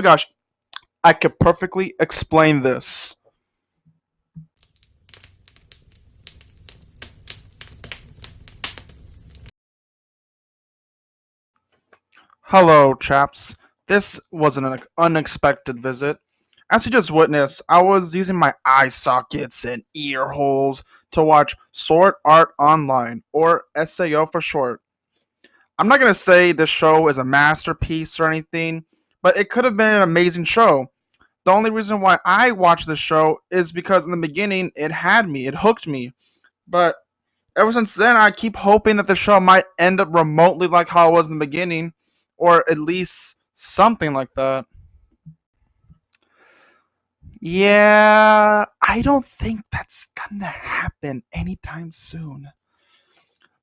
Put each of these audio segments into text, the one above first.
my gosh, I could perfectly explain this. Hello, chaps. This was an unexpected visit. As you just witnessed, I was using my eye sockets and ear holes to watch Sword Art Online, or SAO for short. I'm not going to say this show is a masterpiece or anything, but it could have been an amazing show. The only reason why I watched this show is because in the beginning it had me, it hooked me. But ever since then, I keep hoping that the show might end up remotely like how it was in the beginning, or at least something like that. Yeah, I don't think that's gonna happen anytime soon.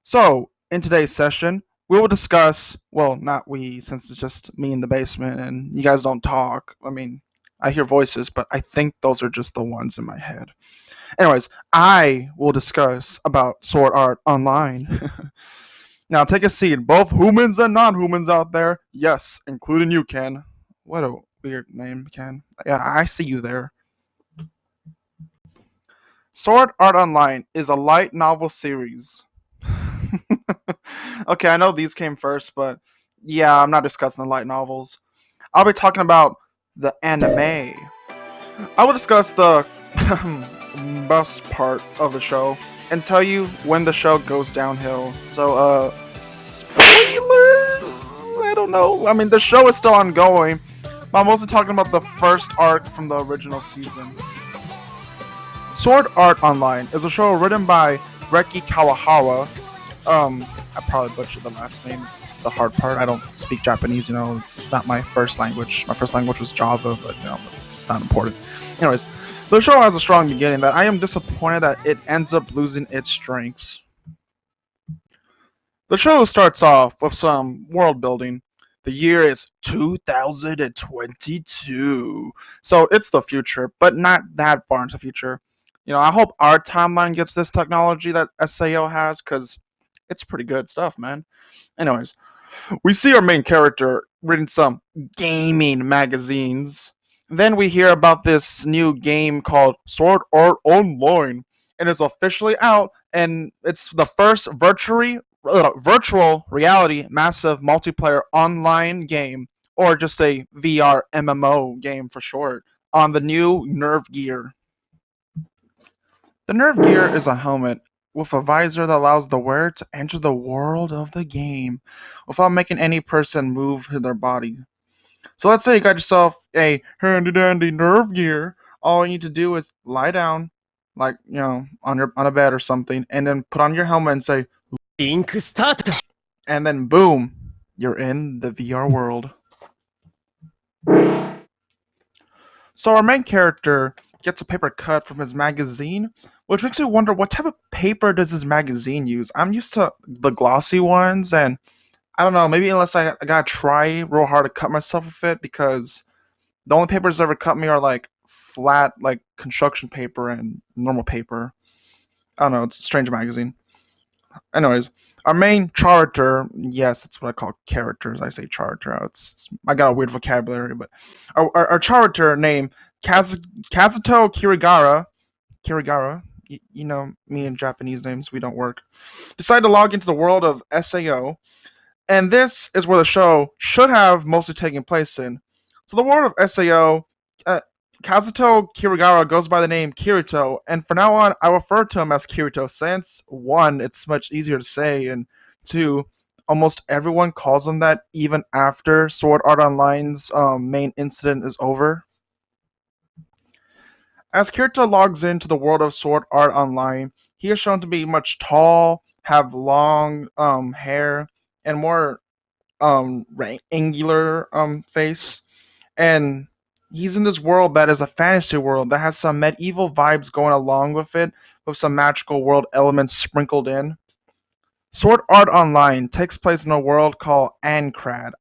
So, in today's session, we will discuss, well, not we, since it's just me in the basement and you guys don't talk. I mean, I hear voices, but I think those are just the ones in my head. Anyways, I will discuss about Sword Art Online. Now take a seat, both humans and non-humans out there. Yes, including you, Ken. What a weird name, Ken. Yeah, I see you there. Sword Art Online is a light novel series. Okay, I know these came first, but yeah, I'm not discussing the light novels. I'll be talking about the anime. I will discuss the best part of the show and tell you when the show goes downhill. So, spoilers? I don't know. I mean, the show is still ongoing, but I'm mostly talking about the first arc from the original season. Sword Art Online is a show written by Reki Kawahara. I probably butchered the last name. It's the hard part. I don't speak Japanese, it's not my first language. My first language was Java, but it's not important. Anyways, the show has a strong beginning that I am disappointed that it ends up losing its strengths. The show starts off with some world building. The year is 2022. So it's the future, but not that far into the future. I hope our timeline gets this technology that SAO has, because it's pretty good stuff, man. Anyways, we see our main character reading some gaming magazines. Then we hear about this new game called Sword Art Online, and it's officially out, and it's the first virtual reality massive multiplayer online game, or just a VR MMO game for short, on the new Nerve Gear. The Nerve Gear is a helmet with a visor that allows the wearer to enter the world of the game without making any person move their body. So let's say you got yourself a handy dandy Nerve Gear. All you need to do is lie down, like on a bed or something, and then put on your helmet and say, Link start. and then boom, you're in the VR world. So our main character gets a paper cut from his magazine, which makes me wonder what type of paper does his magazine use. I'm used to the glossy ones, and I don't know, maybe unless I gotta try real hard to cut myself with it, because the only papers that ever cut me are like flat, like construction paper and normal paper. I don't know, it's a strange magazine. Anyways, our main character, yes, that's what I call characters. I say character. I got a weird vocabulary, but our character named Kazuto Kirigara, me and Japanese names, we don't work, decided to log into the world of SAO, and this is where the show should have mostly taken place in. So the world of SAO, Kazuto Kirigara goes by the name Kirito, and from now on, I refer to him as Kirito, since one, it's much easier to say, and two, almost everyone calls him that even after Sword Art Online's main incident is over. As Kirito logs into the world of Sword Art Online, he is shown to be much tall, have long hair, and more angular face, and he's in this world that is a fantasy world that has some medieval vibes going along with it, with some magical world elements sprinkled in. Sword Art Online takes place in a world called Aincrad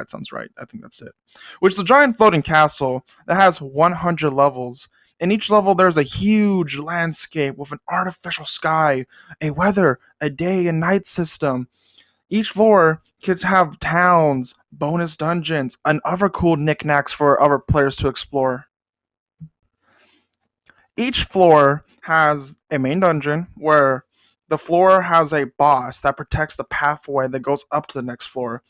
sounds right, I think that's it, which is a giant floating castle that has 100 levels. In each level, there's a huge landscape with an artificial sky, a weather, a day and night system. Each floor could have towns, bonus dungeons, and other cool knickknacks for other players to explore. Each floor has a main dungeon where the floor has a boss that protects the pathway that goes up to the next floor.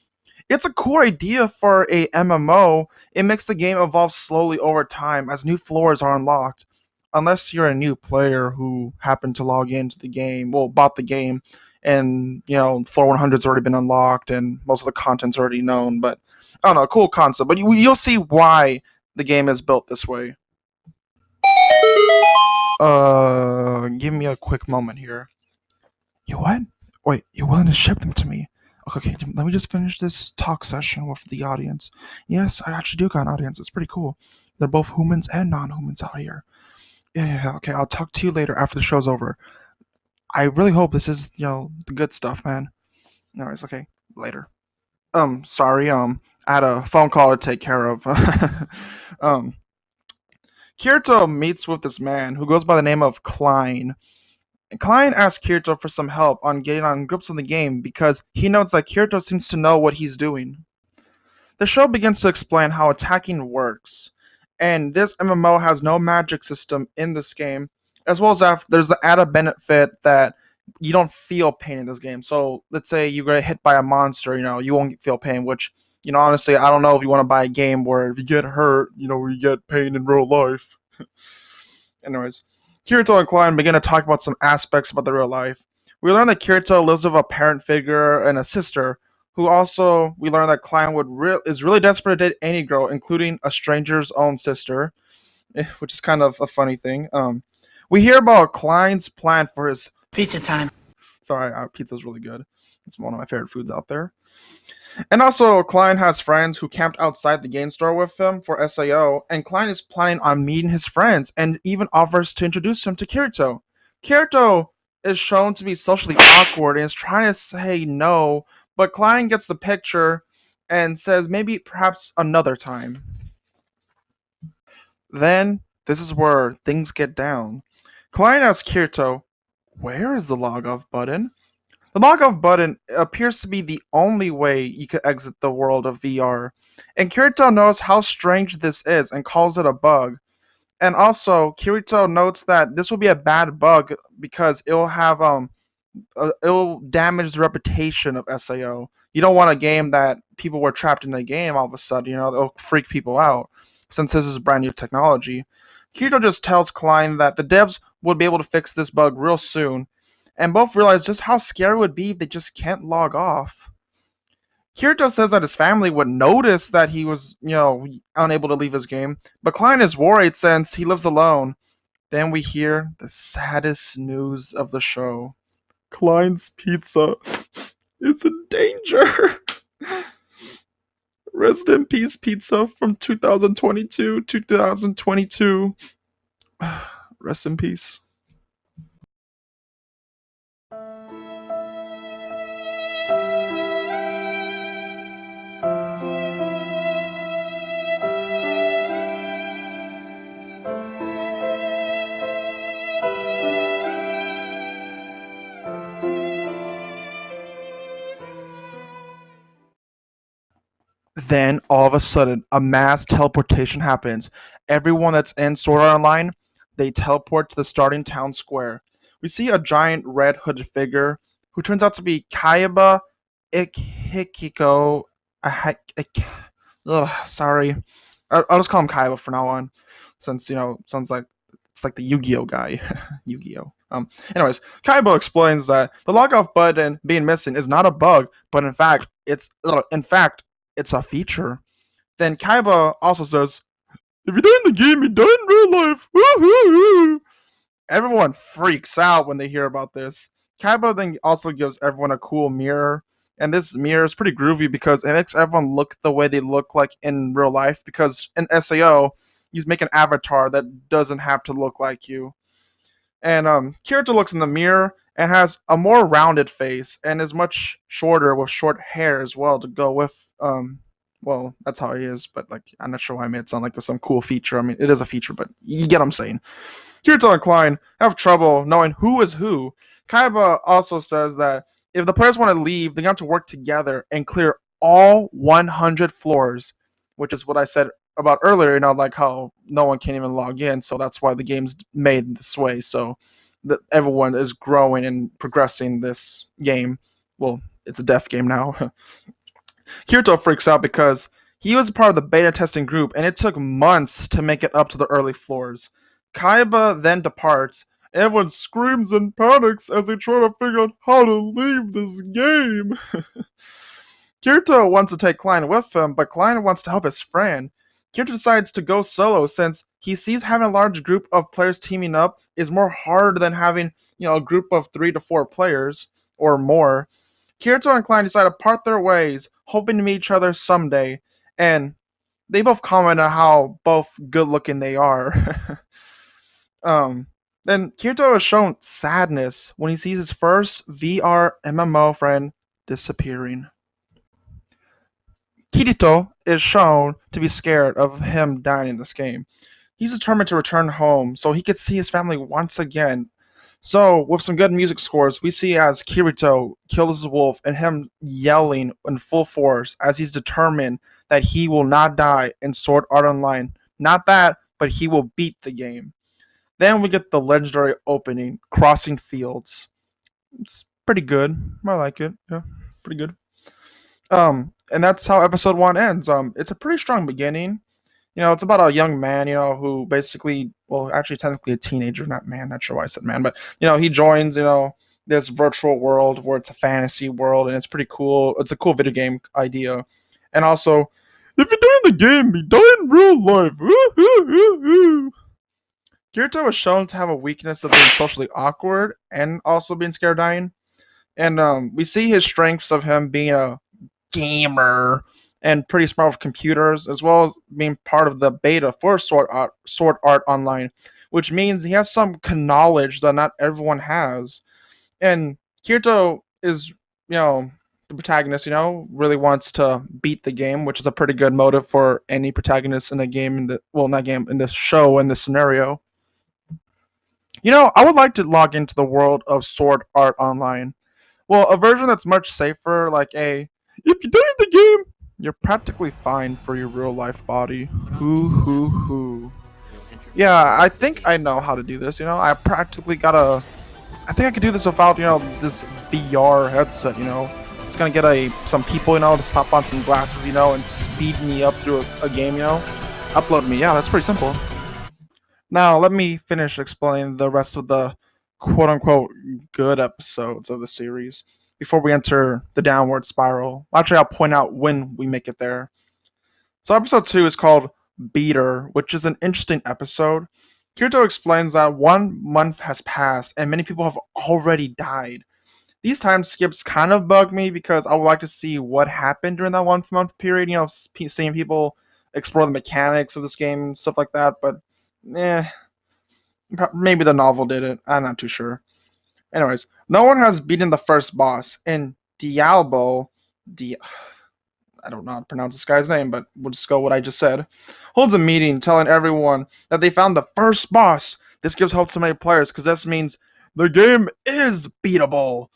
It's a cool idea for a MMO. It makes the game evolve slowly over time as new floors are unlocked. Unless you're a new player who happened to log into the game, well, bought the game, and floor 100's already been unlocked and most of the content's already known. But I don't know, cool concept. But you'll see why the game is built this way. Give me a quick moment here. You what? Wait, you're willing to ship them to me? Okay, let me just finish this talk session with the audience. Yes, I actually do got an audience. It's pretty cool. They're both humans and non-humans out here. Yeah. Okay, I'll talk to you later after the show's over. I really hope this is, the good stuff, man. Anyways, okay, later. Sorry, I had a phone call to take care of. um, Kirito meets with this man who goes by the name of Klein. Klein asks Kirito for some help on getting on grips with the game because he notes that Kirito seems to know what he's doing. The show begins to explain how attacking works, and this MMO has no magic system in this game, as well as that there's the added benefit that you don't feel pain in this game. So let's say you get hit by a monster, you won't feel pain, which, honestly, I don't know if you want to buy a game where if you get hurt, you get pain in real life. Anyways, Kirito and Klein begin to talk about some aspects about the real life. We learn that Kirito lives with a parent figure and a sister, who also we learn that Klein is really desperate to date any girl, including a stranger's own sister, which is kind of a funny thing. We hear about Klein's plan for his pizza time. Sorry, pizza's really good. It's one of my favorite foods out there. And also, Klein has friends who camped outside the game store with him for SAO, and Klein is planning on meeting his friends and even offers to introduce him to Kirito. Kirito is shown to be socially awkward and is trying to say no, but Klein gets the picture and says maybe perhaps another time. Then, this is where things get down. Klein asks Kirito, "Where is the log off button?" The log off button appears to be the only way you could exit the world of VR, and Kirito knows how strange this is and calls it a bug. And also, Kirito notes that this will be a bad bug because it'll damage the reputation of SAO. You don't want a game that people were trapped in a game all of a sudden, it'll freak people out since this is brand new technology. Kirito just tells Klein that the devs would be able to fix this bug real soon, and both realize just how scary it would be if they just can't log off. Kirito says that his family would notice that he was, unable to leave his game, but Klein is worried since he lives alone. Then we hear the saddest news of the show. Klein's pizza is in danger. Rest in peace, pizza from 2022. Rest in peace. Then, all of a sudden, a mass teleportation happens. Everyone that's in Sword Art Online, they teleport to the starting town square. We see a giant red hooded figure who turns out to be Kaiba Ikihiko. Sorry. I'll just call him Kaiba from now on, since, sounds like it's like the Yu-Gi-Oh guy. Yu-Gi-Oh. Anyways, Kaiba explains that the log off button being missing is not a bug, but in fact, it's a feature. Then Kaiba also says, "If you die in the game, you die in real life." Woo-hoo-hoo. Everyone freaks out when they hear about this. Kaiba then also gives everyone a cool mirror, and this mirror is pretty groovy because it makes everyone look the way they look like in real life, because in SAO, you make an avatar that doesn't have to look like you. And Kirito looks in the mirror and has a more rounded face and is much shorter with short hair as well to go with. Well, that's how he is, but like I'm not sure why I made it sound like some cool feature. I mean, it is a feature, but you get what I'm saying. Kirito and Klein have trouble knowing who is who. Kaiba also says that If the players want to leave, they have to work together and clear all 100 floors, which is what I said about earlier. Like how no one can even log in, so that's why the game's made this way. So that everyone is growing and progressing this game. Well, it's a deaf game now. Kirito freaks out because he was part of the beta testing group and it took months to make it up to the early floors. Kaiba then departs. Everyone screams and panics as they try to figure out how to leave this game. Kirito wants to take Klein with him, but Klein wants to help his friend. Kirito decides to go solo since he sees having a large group of players teaming up is more hard than having, a group of 3 to 4 players or more. Kirito and Klein decide to part their ways, hoping to meet each other someday, and they both comment on how both good looking they are. um, then Kirito is shown sadness when he sees his first VR MMO friend disappearing. Kirito is shown to be scared of him dying in this game. He's determined to return home so he could see his family once again. So, with some good music scores, we see as Kirito kills his wolf and him yelling in full force as he's determined that he will not die in Sword Art Online. Not that, but he will beat the game. Then we get the legendary opening, Crossing Fields. It's pretty good. I like it. Yeah, pretty good. And that's how episode 1 ends. It's a pretty strong beginning. It's about a young man, who basically, well, actually, technically a teenager, not man. Not sure why I said man, but he joins, this virtual world where it's a fantasy world, and it's pretty cool. It's a cool video game idea, and also, if you die in the game, you die in real life. Kirito is shown to have a weakness of being socially awkward and also being scared of dying, and we see his strengths of him being a gamer and pretty smart with computers, as well as being part of the beta for Sword Art Online, which means he has some knowledge that not everyone has. And Kirito is, the protagonist, really wants to beat the game, which is a pretty good motive for any protagonist in a game, not game, in this show, in this scenario. I would like to log into the world of Sword Art Online. Well, a version that's much safer, like if you die in the game, you're practically fine for your real life body. Hoo. Yeah, I think I know how to do this. I practically gotta. I think I could do this without, this VR headset. It's gonna get some people, to slap on some glasses, and speed me up through a game. Upload me. Yeah, that's pretty simple. Now let me finish explaining the rest of the quote unquote good episodes of the series before we enter the downward spiral. Actually, I'll point out when we make it there. So, episode 2 is called Beater, which is an interesting episode. Kirito explains that 1 month has passed and many people have already died. These time skips kind of bug me because I would like to see what happened during that 1 month period, seeing people explore the mechanics of this game and stuff like that, but maybe the novel did it. I'm not too sure. Anyways, no one has beaten the first boss, and Dialbo, I don't know how to pronounce this guy's name, but we'll just go what I just said, holds a meeting telling everyone that they found the first boss. This gives hope to many players because this means the game is beatable.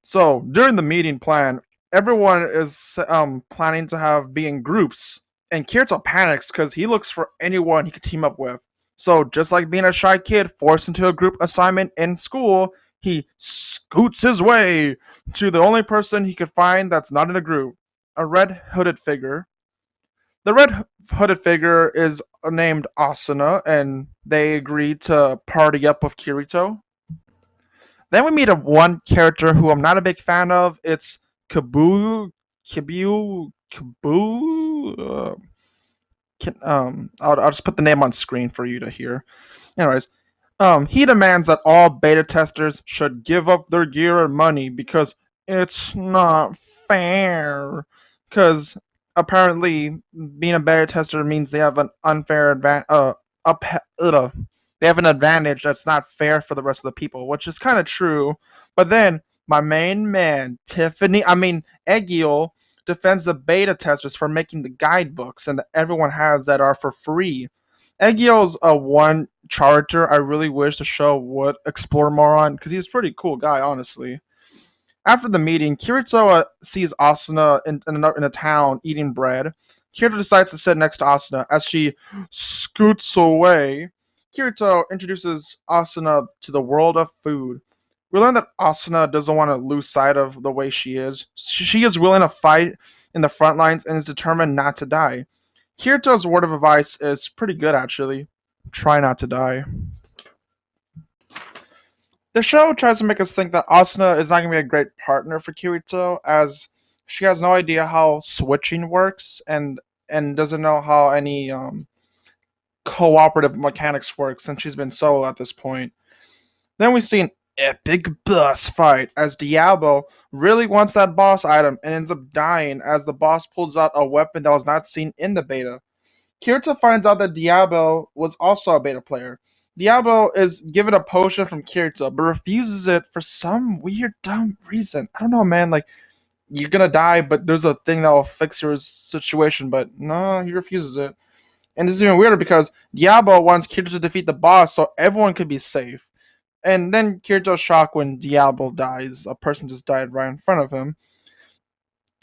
So during the meeting plan, everyone is planning to be in groups, and Kirito panics because he looks for anyone he could team up with. So just like being a shy kid forced into a group assignment in school, he scoots his way to the only person he could find that's not in a group, a red hooded figure. The red hooded figure is named Asuna, and they agree to party up with Kirito. Then we meet one character who I'm not a big fan of. It's Kabu. I'll just put the name on screen for you to hear. Anyways, he demands that all beta testers should give up their gear and money because it's not fair. Because apparently, being a beta tester means they have an unfair they have an advantage that's not fair for the rest of the people, which is kind of true. But then my main man, Egil, defends the beta testers for making the guidebooks and that everyone has that are for free. Egil's one character I really wish the show would explore more on because he's a pretty cool guy, honestly. After the meeting, Kirito sees Asuna in a town eating bread. Kirito decides to sit next to Asuna as she scoots away. Kirito introduces Asuna to the world of food. We learn that Asuna doesn't want to lose sight of the way she is. She is willing to fight in the front lines and is determined not to die. Kirito's word of advice is pretty good, actually. Try not to die. The show tries to make us think that Asuna is not going to be a great partner for Kirito, as she has no idea how switching works and doesn't know how any cooperative mechanics work since she's been solo at this point. Then we see an epic boss fight as Diablo really wants that boss item and ends up dying as the boss pulls out a weapon that was not seen in the beta. Kirito finds out that Diablo was also a beta player. Diablo is given a potion from Kirito, but refuses it for some weird, dumb reason. I don't know, man. Like, you're gonna die, but there's a thing that will fix your situation, but no, he refuses it. And it's even weirder because Diablo wants Kirito to defeat the boss so everyone could be safe. And then Kirito's shocked when Diablo dies. A person just died right in front of him.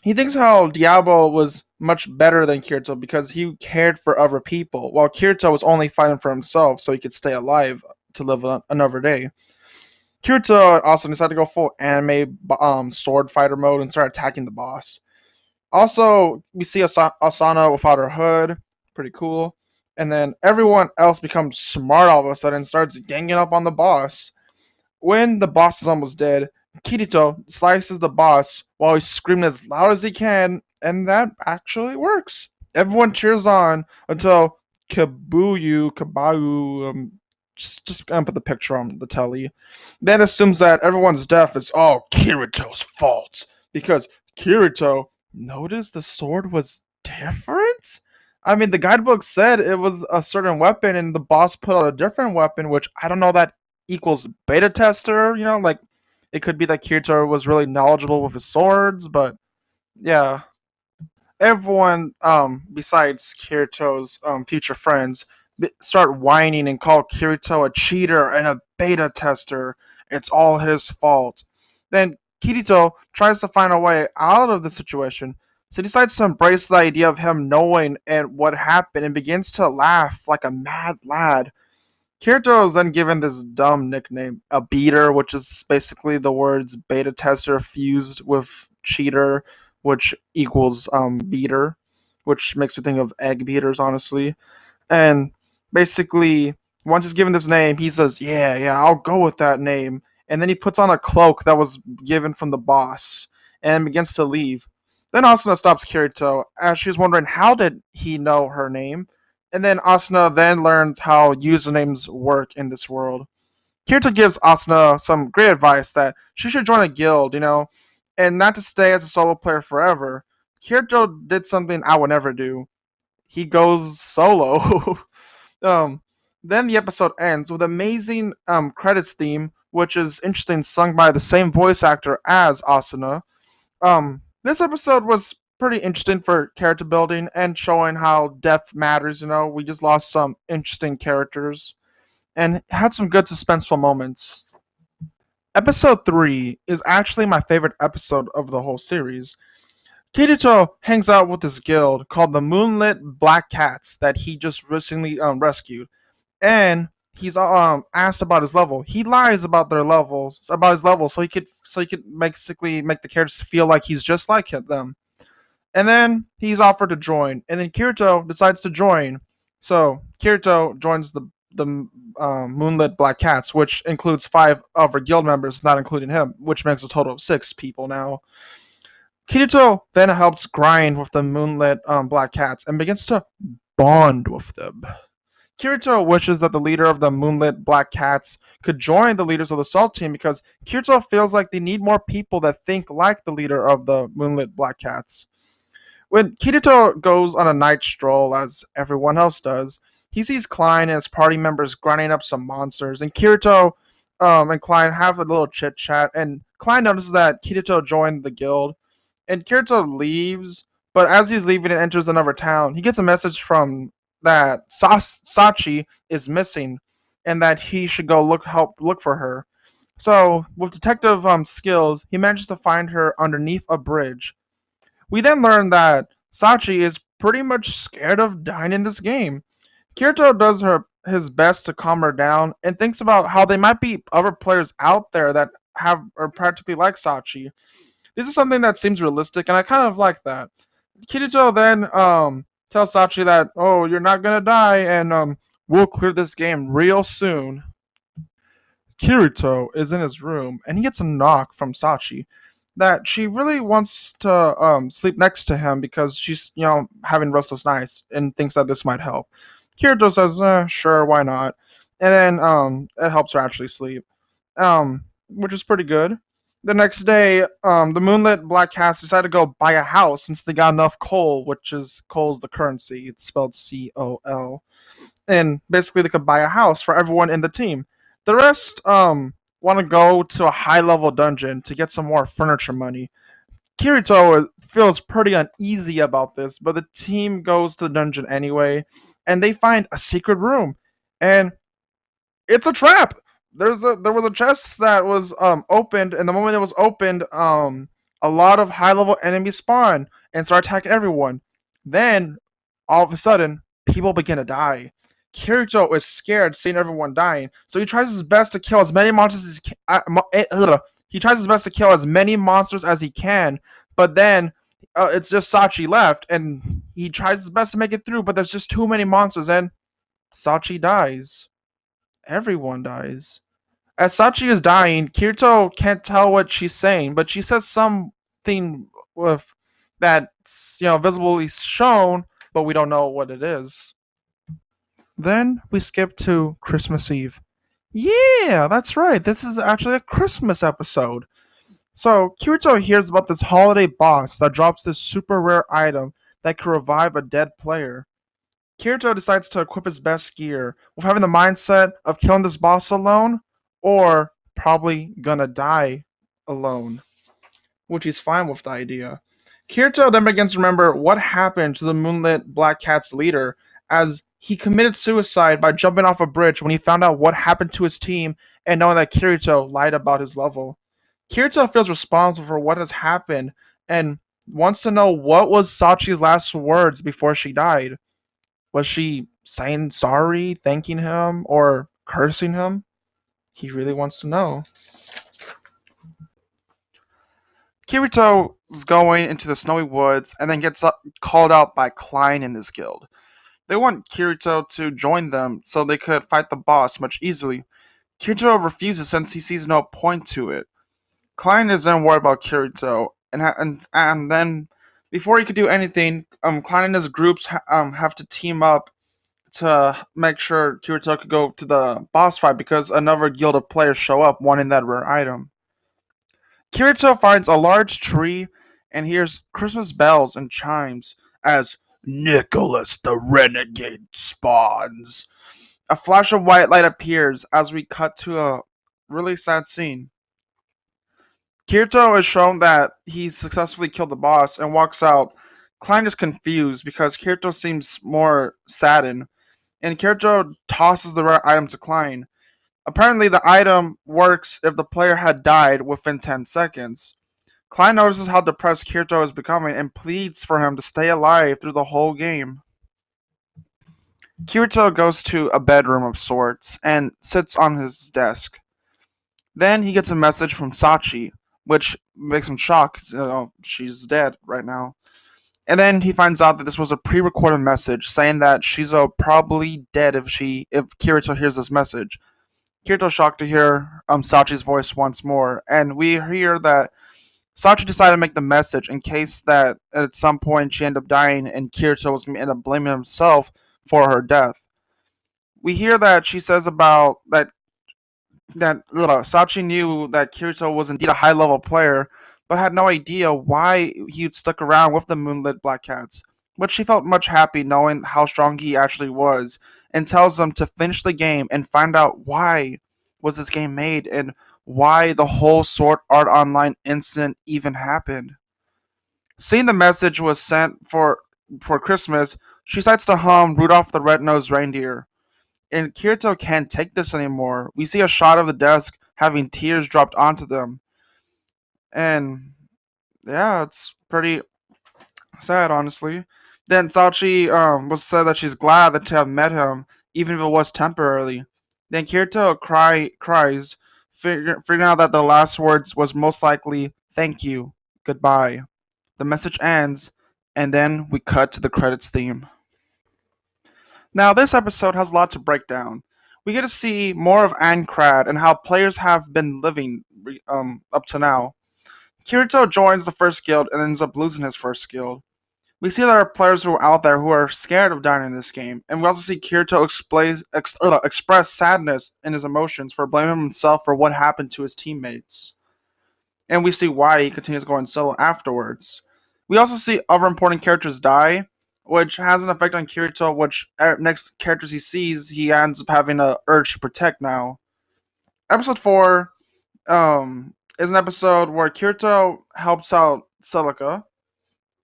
He thinks how Diablo was much better than Kirito because he cared for other people, while Kirito was only fighting for himself so he could stay alive to live another day. Kirito also decided to go full anime sword fighter mode and start attacking the boss. Also, we see Asana without her hood, pretty cool. And then everyone else becomes smart all of a sudden and starts ganging up on the boss. When the boss is almost dead, Kirito slices the boss while he's screaming as loud as he can, and that actually works. Everyone cheers on until Kabayu, just gonna put the picture on the telly, then assumes that everyone's death is all Kirito's fault because Kirito noticed the sword was different. I mean, the guidebook said it was a certain weapon, and the boss put out a different weapon, which I don't know that equals beta tester. Like it could be that Kirito was really knowledgeable with his swords, but yeah, everyone besides Kirito's future friends start whining and call Kirito a cheater and a beta tester. It's all his fault. Then Kirito tries to find a way out of the situation, so he decides to embrace the idea of him knowing and what happened and begins to laugh like a mad lad. Kirito is then given this dumb nickname, a beater, which is basically the words beta tester fused with cheater, which equals beater, which makes me think of egg beaters, honestly. And basically, once he's given this name, he says, "Yeah, yeah, I'll go with that name." And then he puts on a cloak that was given from the boss and begins to leave. Then Asuna stops Kirito as she's wondering how did he know her name. And then Asuna then learns how usernames work in this world. Kirito gives Asuna some great advice that she should join a guild, and not to stay as a solo player forever. Kirito did something I would never do. He goes solo. um, then the episode ends with amazing credits theme, which is interesting, sung by the same voice actor as Asuna. This episode was pretty interesting for character building and showing how death matters. We just lost some interesting characters and had some good suspenseful moments. Episode 3 is actually my favorite episode of the whole series. Kirito hangs out with this guild called the Moonlit Black Cats that he just recently rescued, and he's asked about his level. He lies about his level, so he could basically make the characters feel like he's just like them. And then he's offered to join, and then Kirito decides to join. So Kirito joins the Moonlit Black Cats, which includes 5 other guild members, not including him, which makes a total of 6 people now. Kirito then helps grind with the Moonlit Black Cats and begins to bond with them. Kirito wishes that the leader of the Moonlit Black Cats could join the leaders of the Salt Team because Kirito feels like they need more people that think like the leader of the Moonlit Black Cats. When Kirito goes on a night stroll, as everyone else does, he sees Klein and his party members grinding up some monsters, and Kirito and Klein have a little chit chat, and Klein notices that Kirito joined the guild, and Kirito leaves, but as he's leaving and enters another town, he gets a message from that Sachi is missing, and that he should go look for her. So, with detective skills, he manages to find her underneath a bridge. We then learn that Sachi is pretty much scared of dying in this game. Kirito does his best to calm her down and thinks about how there might be other players out there that have are practically like Sachi. This is something that seems realistic, and I kind of like that. Kirito then tells Sachi that, "Oh, you're not gonna die, and we'll clear this game real soon." Kirito is in his room and he gets a knock from Sachi that she really wants to sleep next to him because she's having restless nights and thinks that this might help. Kirito says, "Sure, why not?" And then it helps her actually sleep, which is pretty good. The next day, the moonlit black cats decide to go buy a house since they got enough coal, which is coal's the currency. It's spelled COL, and basically they could buy a house for everyone in the team. The rest want to go to a high level dungeon to get some more furniture money. Kirito feels pretty uneasy about this, but the team goes to the dungeon anyway, and they find a secret room, and it's a trap. There was a chest that was opened, and the moment it was opened, a lot of high level enemies spawn and start attacking everyone. Then all of a sudden, people begin to die. Kirito is scared seeing everyone dying, so he tries his best to kill as many monsters as he tries his best to kill as many monsters as he can. But then it's just Sachi left, and he tries his best to make it through. But there's just too many monsters, and Sachi dies. Everyone dies. As Sachi is dying, Kirito can't tell what she's saying, but she says something with that's visibly shown, but we don't know what it is. Then we skip to Christmas Eve. Yeah, that's right. This is actually a Christmas episode. So Kirito hears about this holiday boss that drops this super rare item that can revive a dead player. Kirito decides to equip his best gear with having the mindset of killing this boss alone or probably gonna die alone, which he's fine with the idea. Kirito then begins to remember what happened to the Moonlit Black Cat's leader as he committed suicide by jumping off a bridge when he found out what happened to his team and knowing that Kirito lied about his level. Kirito feels responsible for what has happened and wants to know what was Sachi's last words before she died. Was she saying sorry, thanking him, or cursing him? He really wants to know. Kirito is going into the snowy woods and then gets called out by Klein and his guild. They want Kirito to join them so they could fight the boss much easily. Kirito refuses since he sees no point to it. Klein is then worried about Kirito, and then before he could do anything, Klein and his groups have to team up to make sure Kirito could go to the boss fight because another guild of players show up wanting that rare item. Kirito finds a large tree and hears Christmas bells and chimes as Nicholas the Renegade spawns. A flash of white light appears as we cut to a really sad scene. Kirito is shown that he successfully killed the boss and walks out. Klein is confused because Kirito seems more saddened, and Kirito tosses the rare item to Klein. Apparently, the item works if the player had died within 10 seconds. Klein notices how depressed Kirito is becoming and pleads for him to stay alive through the whole game. Kirito goes to a bedroom of sorts and sits on his desk. Then he gets a message from Sachi, which makes him shocked. She's dead right now. And then he finds out that this was a pre-recorded message saying that she's probably dead if Kirito hears this message. Kirito's shocked to hear Sachi's voice once more, and we hear that Sachi decided to make the message in case that at some point she ended up dying and Kirito was going to end up blaming himself for her death. We hear that she says about that Sachi knew that Kirito was indeed a high level player, but had no idea why he'd stuck around with the Moonlit Black Cats. But she felt much happy knowing how strong he actually was, and tells them to finish the game and find out why was this game made and why the whole Sword Art Online incident even happened. Seeing the message was sent for Christmas, she decides to hum Rudolph the Red-Nosed Reindeer. And Kirito can't take this anymore. We see a shot of the desk having tears dropped onto them. And yeah, it's pretty sad, honestly. Then Sachi was said that she's glad that to have met him, even if it was temporarily. Then Kirito cries, figuring out that the last words was most likely "Thank you, goodbye." The message ends, and then we cut to the credits theme. Now, this episode has a lot to break down. We get to see more of Ancrad and how players have been living up to now. Kirito joins the first guild and ends up losing his first guild. We see there are players who are out there who are scared of dying in this game, and we also see Kirito express sadness in his emotions for blaming himself for what happened to his teammates. And we see why he continues going solo afterwards. We also see other important characters die, which has an effect on Kirito, which next characters he sees, he ends up having a urge to protect now. Episode 4 is an episode where Kirito helps out Celica,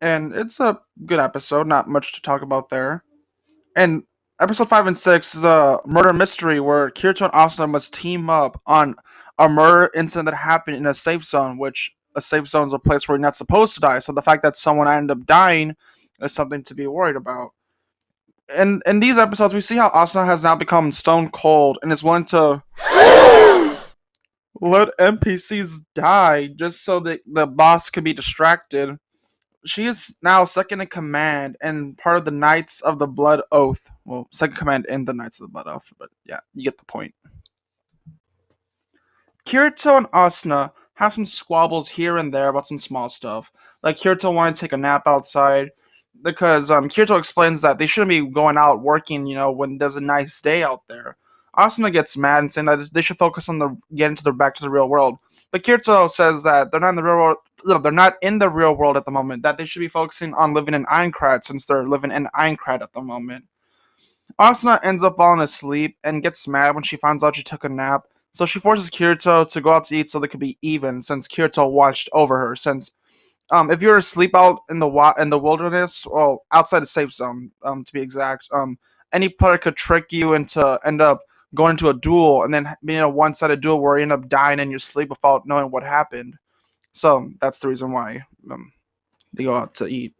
and it's a good episode, not much to talk about there. And episode 5 and 6 is a murder mystery where Kirito and Asuna must team up on a murder incident that happened in a safe zone, which a safe zone is a place where you're not supposed to die. So the fact that someone ended up dying is something to be worried about. And in these episodes, we see how Asuna has now become stone cold and is willing to let NPCs die just so that the boss could be distracted. She is now second in command and part of the Knights of the Blood Oath. Well, second command in the Knights of the Blood Oath, but yeah, you get the point. Kirito and Asuna have some squabbles here and there about some small stuff. Like Kirito wanted to take a nap outside because Kirito explains that they shouldn't be going out working, when there's a nice day out there. Asuna gets mad and saying that they should focus on getting to the back to the real world. But Kirito says that they're not in the real world. No, they're not in the real world at the moment. That they should be focusing on living in Aincrad since they're living in Aincrad at the moment. Asuna ends up falling asleep and gets mad when she finds out she took a nap. So she forces Kirito to go out to eat so they could be even, since Kirito watched over her. Since if you're asleep out in the wilderness, well, outside the safe zone, to be exact, any player could trick you into end up going into a duel and then being a one-sided duel where you end up dying in your sleep without knowing what happened. So that's the reason why they go out to eat.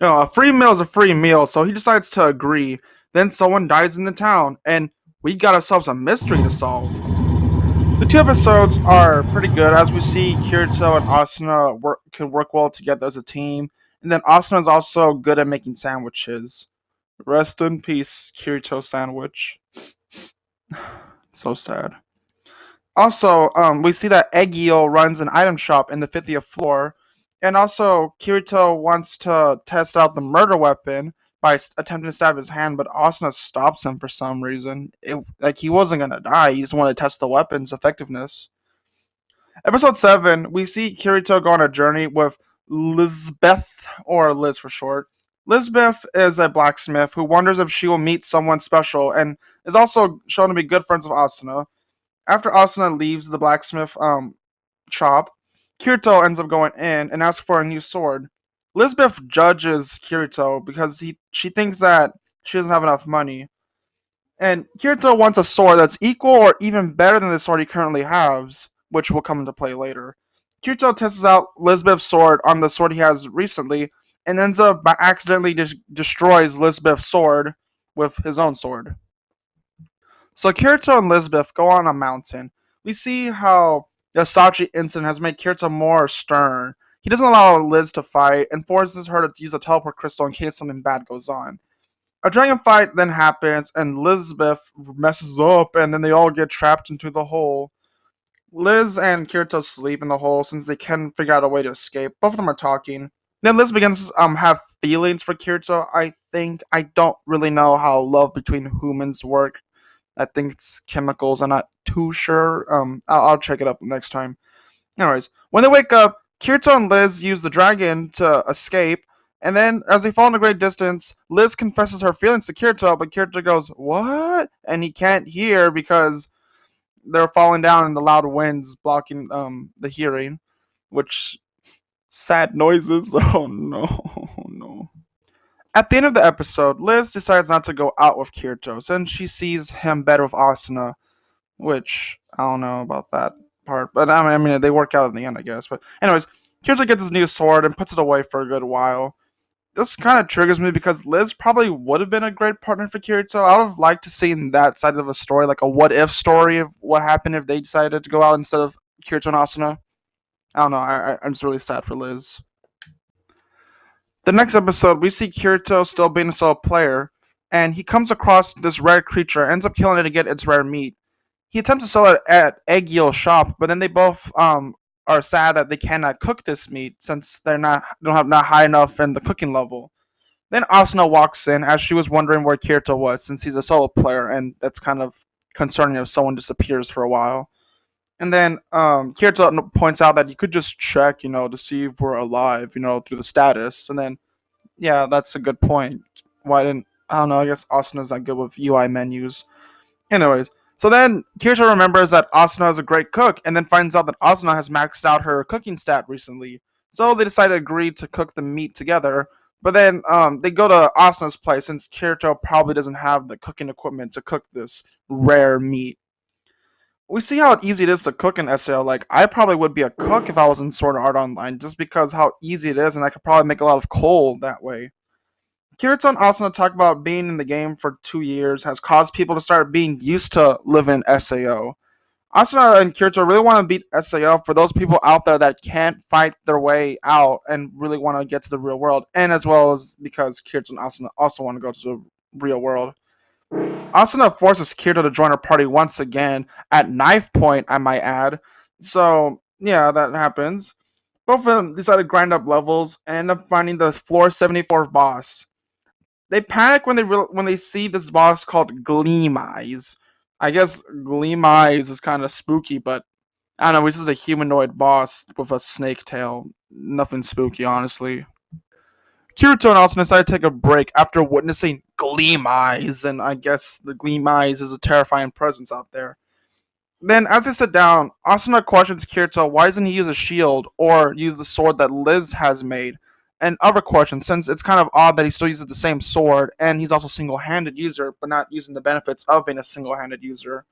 A free meal is a free meal, so he decides to agree. Then someone dies in the town, and we got ourselves a mystery to solve. The two episodes are pretty good, as we see Kirito and Asuna can work well together as a team, and then Asuna is also good at making sandwiches. Rest in peace, Kirito sandwich. So sad. Also, we see that Egio runs an item shop in the 50th floor, and also Kirito wants to test out the murder weapon by attempting to stab his hand, but Asuna stops him for some reason. He wasn't gonna die; he just wanted to test the weapon's effectiveness. Episode 7, we see Kirito go on a journey with Lisbeth, or Liz for short. Lisbeth is a blacksmith who wonders if she will meet someone special, and is also shown to be good friends with Asuna. After Asuna leaves the blacksmith shop, Kirito ends up going in and asks for a new sword. Lisbeth judges Kirito because she thinks that she doesn't have enough money. And Kirito wants a sword that's equal or even better than the sword he currently has, which will come into play later. Kirito tests out Lisbeth's sword on the sword he has recently and ends up by accidentally destroys Lisbeth's sword with his own sword. So Kirito and Lisbeth go on a mountain. We see how the Sachi incident has made Kirito more stern. He doesn't allow Liz to fight and forces her to use a teleport crystal in case something bad goes on. A dragon fight then happens and Lisbeth messes up and then they all get trapped into the hole. Liz and Kirito sleep in the hole since they can figure out a way to escape. Both of them are talking. Then Liz begins to have feelings for Kirito. I don't really know how love between humans work. I think it's chemicals. I'm not too sure. I'll check it up next time. Anyways, when they wake up, Kirito and Liz use the dragon to escape, and then as they fall in a great distance, Liz confesses her feelings to Kirito, but Kirito goes, "What?" And he can't hear because they're falling down and the loud winds blocking the hearing, which sad noises. Oh no, oh no. At the end of the episode, Liz decides not to go out with Kirito since she sees him better with Asuna, which I don't know about that part, but I mean, they work out in the end, I guess. But anyways, Kirito gets his new sword and puts it away for a good while. This kind of triggers me because Liz probably would have been a great partner for Kirito. I would have liked to see that side of a story, like a what if story of what happened if they decided to go out instead of Kirito and Asuna. I don't know. I'm just really sad for Liz. The next episode, we see Kirito still being a solo player, and he comes across this rare creature, ends up killing it to get its rare meat. He attempts to sell it at Eggio's shop, but then they both are sad that they cannot cook this meat since they're not high enough in the cooking level. Then Asuna walks in as she was wondering where Kirito was since he's a solo player, and that's kind of concerning if someone disappears for a while. And then Kirito points out that you could just check, to see if we're alive, through the status. And then, yeah, that's a good point. Why didn't I don't know? I guess Asuna's not good with UI menus. Anyways, so then Kirito remembers that Asuna is a great cook, and then finds out that Asuna has maxed out her cooking stat recently. So they decide to agree to cook the meat together. But then they go to Asuna's place since Kirito probably doesn't have the cooking equipment to cook this rare meat. We see how easy it is to cook in SAO. Like, I probably would be a cook if I was in Sword Art Online, just because how easy it is, and I could probably make a lot of coal that way. Kirito and Asuna talk about being in the game for 2 years has caused people to start being used to living SAO. Asuna and Kirito really want to beat SAO for those people out there that can't fight their way out and really want to get to the real world, and as well as because Kirito and Asuna also want to go to the real world. Asuna forces Kirito to join her party once again at knife point, I might add. So yeah, that happens. Both of them decide to grind up levels and end up finding the floor 74 boss. They panic when they see this boss called Gleam Eyes. I guess Gleam Eyes is kind of spooky, but I don't know. This is a humanoid boss with a snake tail. Nothing spooky, honestly. Kirito and Asuna decide to take a break after witnessing Gleam Eyes, and I guess the Gleam Eyes is a terrifying presence out there. Then, as they sit down, Asuna questions Kirito why doesn't he use a shield or use the sword that Liz has made, and other questions, since it's kind of odd that he still uses the same sword, and he's also a single-handed user, but not using the benefits of being a single-handed user.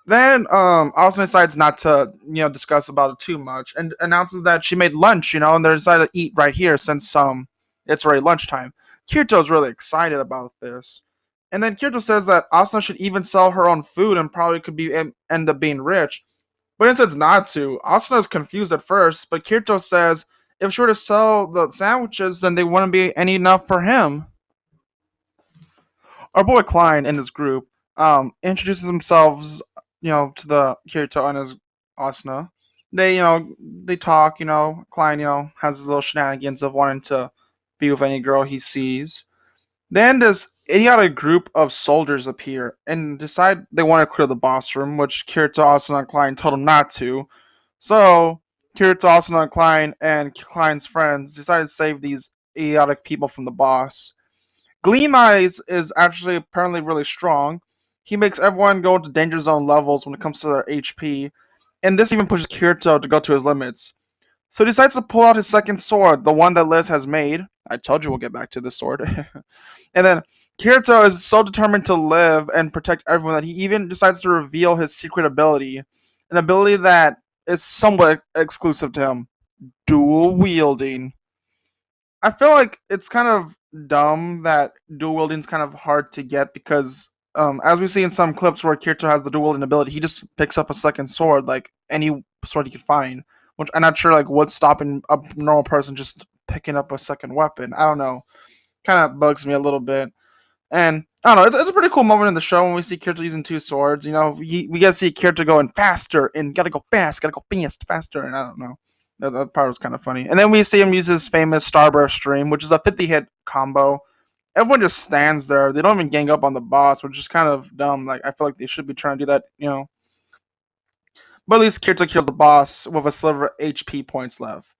Then Asuna decides not to, discuss about it too much, and announces that she made lunch, and they decided to eat right here since it's already lunchtime. Kirito's really excited about this. And then Kirito says that Asuna should even sell her own food and probably could end up being rich. But he says not to. Asuna is confused at first, but Kirito says if she were to sell the sandwiches, then they wouldn't be any enough for him. Our boy Klein and his group introduces themselves, to the Kirito and his Asuna. They talk, Klein, has his little shenanigans of wanting to be with any girl he sees. Then this idiotic group of soldiers appear and decide they want to clear the boss room, which Kirito, Asuna, and Klein told them not to. So Kirito, Asuna, and Klein and Klein's friends decide to save these idiotic people from the boss. Gleam Eyes is actually apparently really strong. He makes everyone go into danger zone levels when it comes to their HP, and this even pushes Kirito to go to his limits. So he decides to pull out his second sword, the one that Liz has made. I told you we'll get back to this sword. And then Kirito is so determined to live and protect everyone that he even decides to reveal his secret ability. An ability that is somewhat exclusive to him. Dual wielding. I feel like it's kind of dumb that dual wielding is kind of hard to get because, as we see in some clips where Kirito has the dual wielding ability, he just picks up a second sword, like any sword he could find. Which I'm not sure, like, what's stopping a normal person just picking up a second weapon. I don't know. Kind of bugs me a little bit. And I don't know, it's a pretty cool moment in the show when we see Kirito using two swords. We get to see Kirito going faster and gotta go fast, faster, and I don't know. That part was kind of funny. And then we see him use his famous Starburst Stream, which is a 50 hit combo. Everyone just stands there. They don't even gang up on the boss, which is kind of dumb. Like, I feel like they should be trying to do that. But at least Kirito kills the boss with a sliver of HP points left.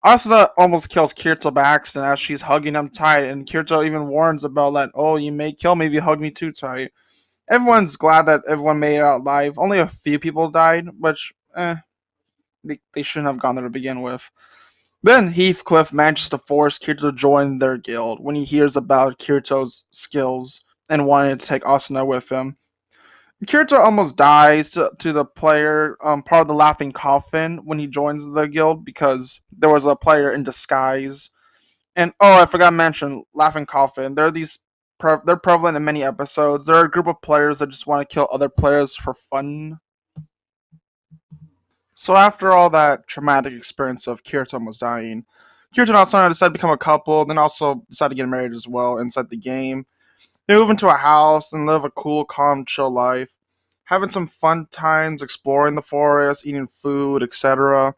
Asuna almost kills Kirito by accident as she's hugging him tight, and Kirito even warns about that, oh, you may kill me if you hug me too tight. Everyone's glad that everyone made it out alive. Only a few people died, which, they shouldn't have gone there to begin with. Then Heathcliff manages to force Kirito to join their guild when he hears about Kirito's skills and wanted to take Asuna with him. Kirito almost dies to the player, part of the Laughing Coffin, when he joins the guild because there was a player in disguise. And oh, I forgot to mention Laughing Coffin. They're prevalent in many episodes. They're a group of players that just want to kill other players for fun. So after all that traumatic experience of Kirito almost dying, Kirito and Asuna decided to become a couple, then also decided to get married as well inside the game. They move into a house and live a cool, calm, chill life, having some fun times exploring the forest, eating food, etc.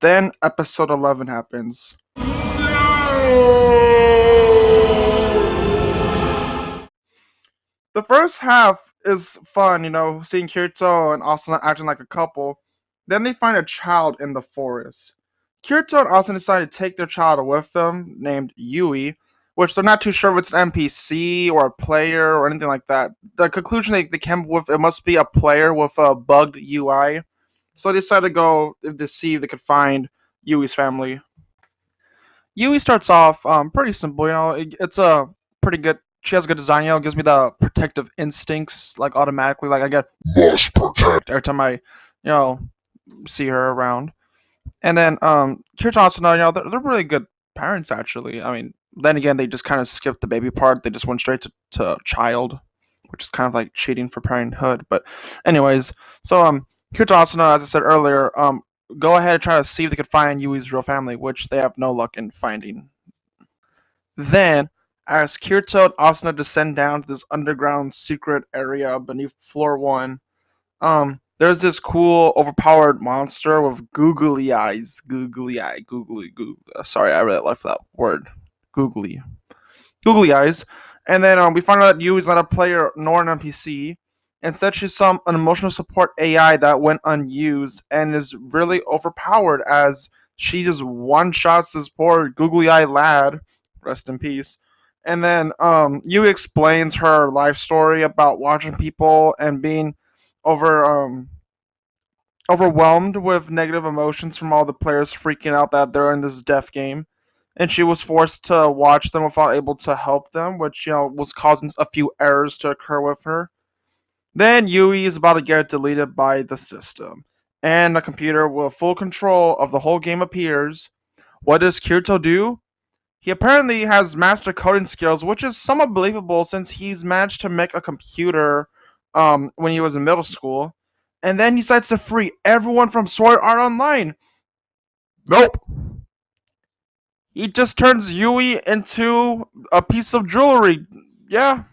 Then episode 11 happens. The first half is fun, seeing Kirito and Asuna acting like a couple. Then they find a child in the forest. Kirito and Asuna decide to take their child with them, named Yui, which they're not too sure if it's an NPC or a player or anything like that. The conclusion they came up with, it must be a player with a bugged UI. So they decided to go to see if they could find Yui's family. Yui starts off pretty simple. It's a pretty good. She has a good design. Gives me the protective instincts like automatically. Like I get must protect every time I, see her around. And then Kirito and Asuna, they're really good parents actually. I mean, then again, they just kind of skipped the baby part. They just went straight to child, which is kind of like cheating for parenthood. But anyways, so Kirito and Asuna, as I said earlier, go ahead and try to see if they could find Yui's real family, which they have no luck in finding. Then, as Kirito and Asuna descend down to this underground secret area beneath floor one, there's this cool, overpowered monster with googly eyes. Googly eye, googly, googly. Sorry, I really like that word. Googly. Googly eyes. And then we find out that Yu is not a player nor an NPC. Instead, she's an emotional support AI that went unused and is really overpowered as she just one shots this poor googly eyed lad. Rest in peace. And then Yu explains her life story about watching people and being over overwhelmed with negative emotions from all the players freaking out that they're in this death game, and she was forced to watch them without able to help them, which was causing a few errors to occur with her. Then Yui is about to get deleted by the system, and a computer with full control of the whole game appears. What does Kirito do? He apparently has master coding skills, which is somewhat believable since he's managed to make a computer when he was in middle school. And then he decides to free everyone from Sword Art Online. Nope. He just turns Yui into a piece of jewelry. Yeah.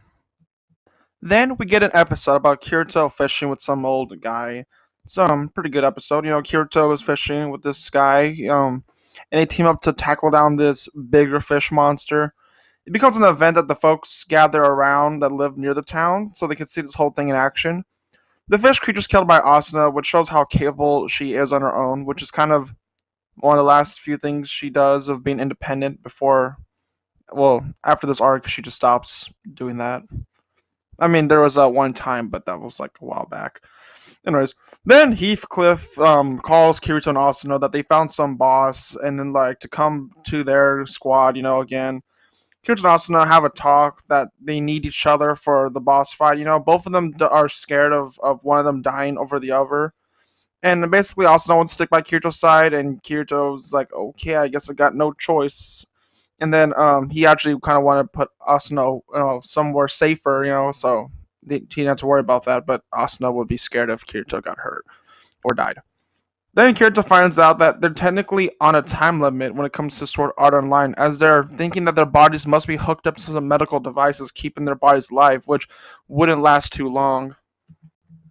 Then we get an episode about Kirito fishing with some old guy. Some pretty good episode. Kirito is fishing with this guy, and they team up to tackle down this bigger fish monster. It becomes an event that the folks gather around that live near the town so they can see this whole thing in action. The fish creature is killed by Asuna, which shows how capable she is on her own, which is kind of one of the last few things she does of being independent before. Well, after this arc, she just stops doing that. I mean, there was one time, but that was like a while back. Anyways, then Heathcliff calls Kirito and Asuna that they found some boss, and then like to come to their squad, again. Kirito and Asuna have a talk that they need each other for the boss fight. Both of them are scared of one of them dying over the other. And basically, Asuna wants to stick by Kirito's side, and Kirito's like, okay, I guess I got no choice. And then he actually kind of wanted to put Asuna somewhere safer, so he didn't have to worry about that. But Asuna would be scared if Kirito got hurt or died. Then Kirito finds out that they're technically on a time limit when it comes to Sword Art Online, as they're thinking that their bodies must be hooked up to some medical devices keeping their bodies alive, which wouldn't last too long.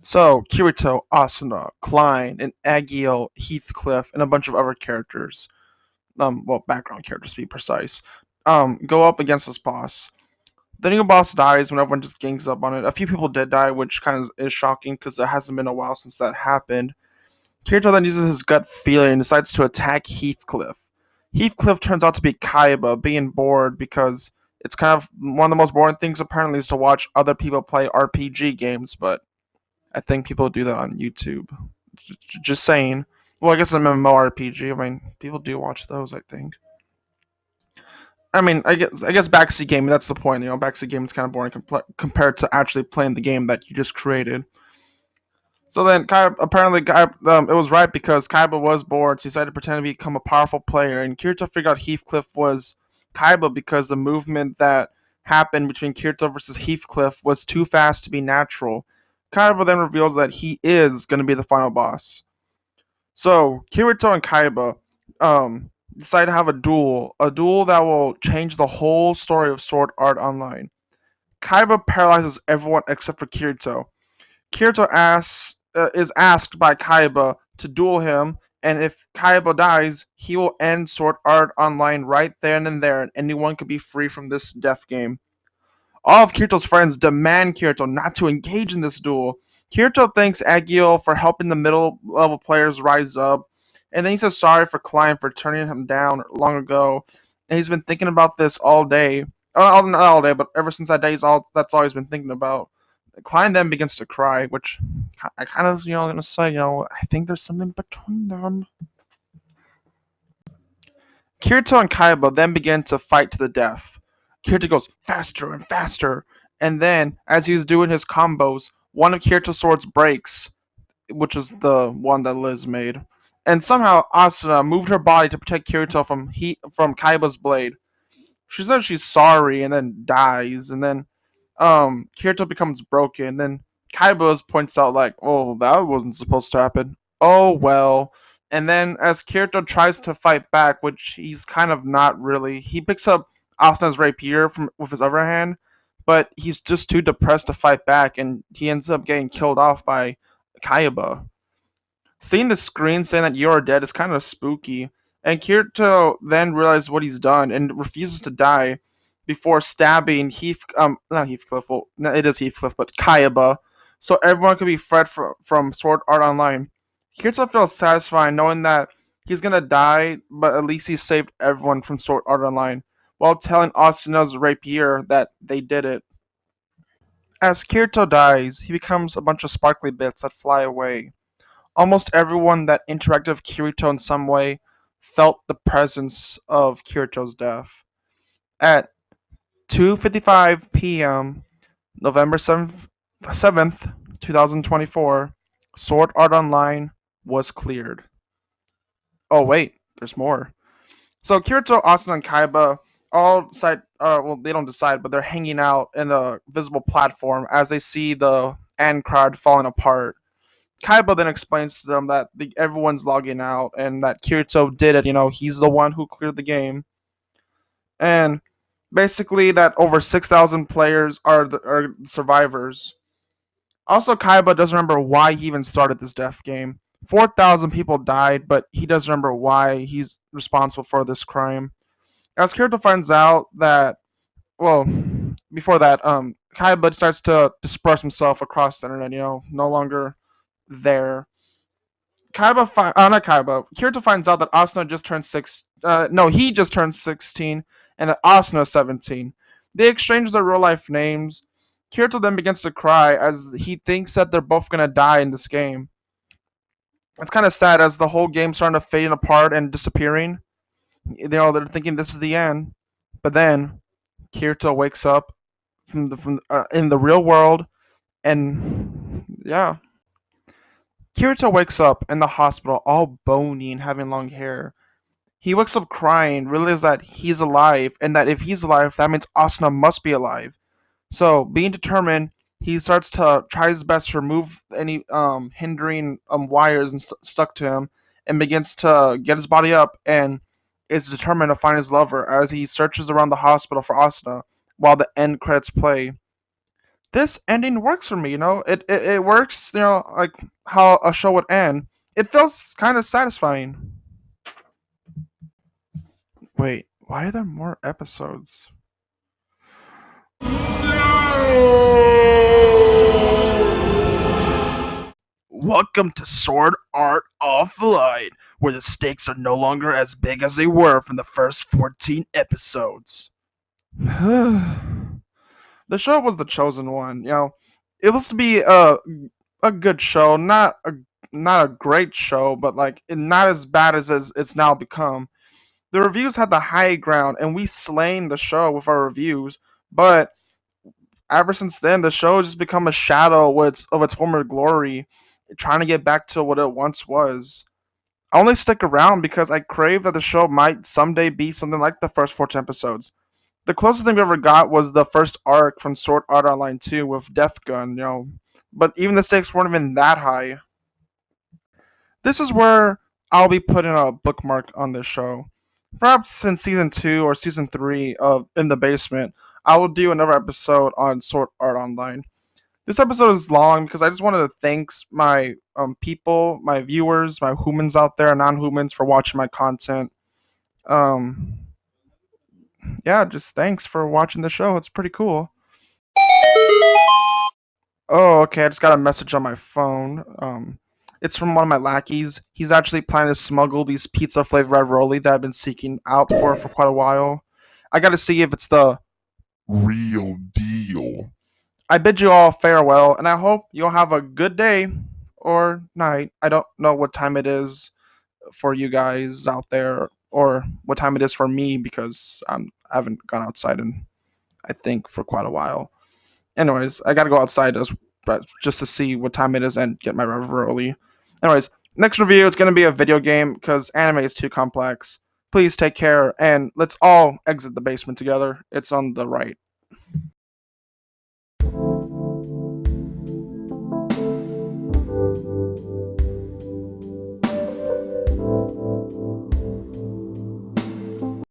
So, Kirito, Asuna, Klein, and Agiel, Heathcliff, and a bunch of other characters, background characters to be precise, go up against this boss. The new boss dies when everyone just gangs up on it. A few people did die, which kind of is shocking because it hasn't been a while since that happened. Kirito then uses his gut feeling and decides to attack Heathcliff. Heathcliff turns out to be Kaiba, being bored because it's kind of one of the most boring things apparently is to watch other people play RPG games, but I think people do that on YouTube. Just saying. Well, I guess an MMORPG. I mean, people do watch those, I think. I mean, I guess backseat gaming. That's the point. Backseat gaming is kind of boring compared to actually playing the game that you just created. So then, it was right because Kaiba was bored. She decided to pretend to become a powerful player, and Kirito figured out Heathcliff was Kaiba because the movement that happened between Kirito versus Heathcliff was too fast to be natural. Kaiba then reveals that he is going to be the final boss. So Kirito and Kaiba decide to have a duel that will change the whole story of Sword Art Online. Kaiba paralyzes everyone except for Kirito. Kirito is asked by Kaiba to duel him, and if Kaiba dies, he will end Sword Art Online right then and there, and anyone can be free from this death game. All of Kirito's friends demand Kirito not to engage in this duel. Kirito thanks Agio for helping the middle level players rise up, and then he says sorry for Klein for turning him down long ago. And he's been thinking about this all day. Not all day, but ever since that day, that's all he's been thinking about. Klein then begins to cry, which I kind of, gonna say, I think there's something between them. Kirito and Kaiba then begin to fight to the death. Kirito goes faster and faster, and then, as he's doing his combos, one of Kirito's swords breaks, which is the one that Liz made. And somehow Asuna moved her body to protect Kirito from Kaiba's blade. She says she's sorry and then dies, and then Kirito becomes broken. Then Kaiba points out like, "Oh, that wasn't supposed to happen." Oh well. And then as Kirito tries to fight back, which he's kind of not really, he picks up Asuna's rapier from with his other hand, but he's just too depressed to fight back, and he ends up getting killed off by Kaiba. Seeing the screen saying that you are dead is kind of spooky, and Kirito then realizes what he's done and refuses to die before stabbing not Heathcliff, well, no, it is Heathcliff, but Kaiba, so everyone can be freed from Sword Art Online. Kirito feels satisfying knowing that he's gonna die, but at least he saved everyone from Sword Art Online, while telling Asuna's rapier that they did it. As Kirito dies, he becomes a bunch of sparkly bits that fly away. Almost everyone that interacted with Kirito in some way felt the presence of Kirito's death. At 2:55 p.m., November 7th, 2024, Sword Art Online was cleared. Oh wait, there's more. So Kirito, Asuna, and Kaiba all decide. Well, they don't decide, but they're hanging out in a visible platform as they see the end card falling apart. Kaiba then explains to them that everyone's logging out and that Kirito did it. He's the one who cleared the game, and basically that over 6,000 players are survivors. Also, Kaiba doesn't remember why he even started this death game. 4,000 people died, but he doesn't remember why he's responsible for this crime. As Kirito finds out that, well, before that, Kaiba starts to disperse himself across the internet. No longer there. Not Kaiba. Kirito finds out that Asuna just turned six. No, he just turned 16, and that Asuna is 17. They exchange their real life names. Kirito then begins to cry as he thinks that they're both gonna die in this game. It's kind of sad as the whole game's starting to fade apart and disappearing. They're thinking this is the end, but then Kirito wakes up in the real world, and yeah, Kirito wakes up in the hospital all bony and having long hair. He wakes up crying, realizes that he's alive, and that if he's alive, that means Asuna must be alive. So, being determined, he starts to try his best to remove any hindering wires stuck to him, and begins to get his body up, and is determined to find his lover as he searches around the hospital for Asuna while the end credits play. This ending works for me. It works. Like how a show would end. It feels kind of satisfying. Wait, why are there more episodes? Welcome to Sword Art Offline, where the stakes are no longer as big as they were from the first 14 episodes. The show was the chosen one. It was to be a good show, not a great show, but like not as bad as it's now become. The reviews had the high ground, and we slain the show with our reviews. But ever since then, the show has just become a shadow of its former glory, trying to get back to what it once was. I only stick around because I crave that the show might someday be something like the first 14 episodes. The closest thing we ever got was the first arc from Sword Art Online 2 with Death Gun. But even the stakes weren't even that high. This is where I'll be putting a bookmark on this show. Perhaps in season 2 or season 3 of In the Basement, I will do another episode on Sword Art Online. This episode is long because I just wanted to thank my people, my viewers, my humans out there, non-humans, for watching my content. Um, yeah, just thanks for watching the show. It's pretty cool. Oh, okay. I just got a message on my phone. It's from one of my lackeys. He's actually planning to smuggle these pizza flavored ravioli that I've been seeking out for quite a while. I got to see if it's the real deal. I bid you all farewell, and I hope you'll have a good day or night. I don't know what time it is for you guys out there, or what time it is for me because I haven't gone outside in I think for quite a while. Anyways, I gotta go outside just to see what time it is and get my ravioli. Anyways, next review it's gonna be a video game because anime is too complex. Please take care and let's all exit the basement together. It's on the right.